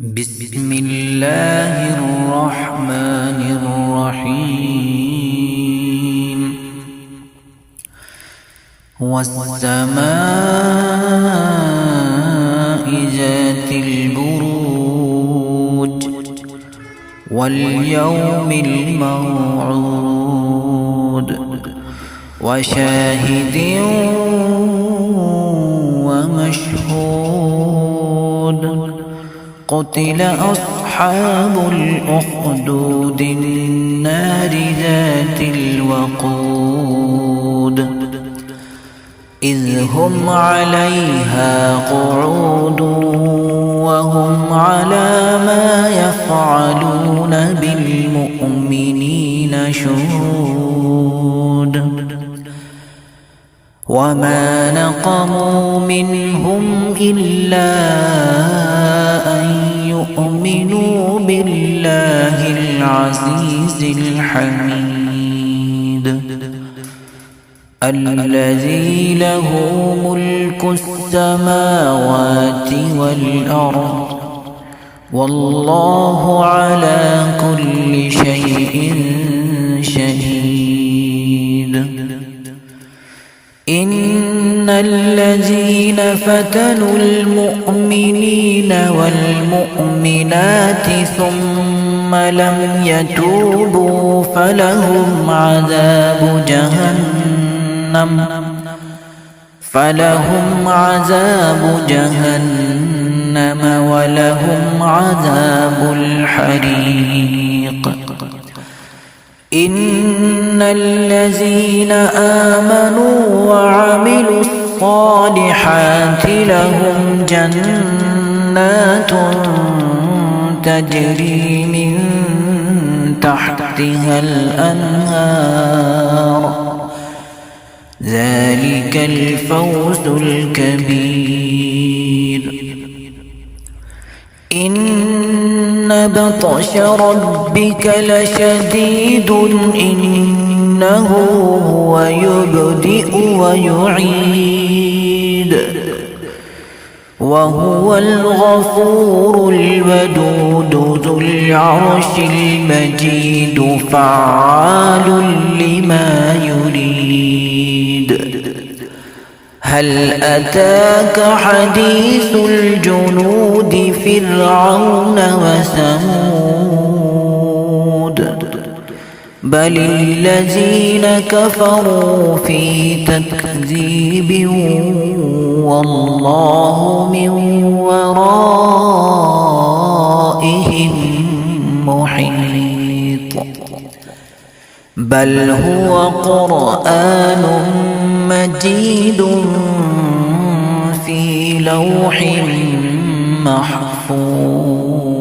بسم الله الرحمن الرحيم والسماء ذات البروج واليوم الموعود وشاهد ومشهود قتل أصحاب الأخدود النار ذات الوقود إذ هم عليها قعود وهم على ما يفعلون بالمؤمنين شهود وما نقموا منهم إلا أن يؤمنوا بالله العزيز الحميد الذي له ملك السماوات والأرض والله على كل شيء شهيد إن الذين فتنوا المؤمنين والمؤمنات ثم لم يتوبوا فلهم عذاب جهنم ولهم عذاب الحريق إن الذين آمنوا وعملوا الصالحات لهم جنات تجري من تحتها الأنهار ذلك الفوز الكبير إن بطش ربك لشديد إنه هو يبدئ ويعيد وهو الغفور الودود ذو العرش المجيد فعال لما يريد هل أتاك حديث الجنود فرعون وثمود بل الذين كفروا في تكذيب والله من ورائهم محيط بل هو قرآن مجيد في لوح محفوظ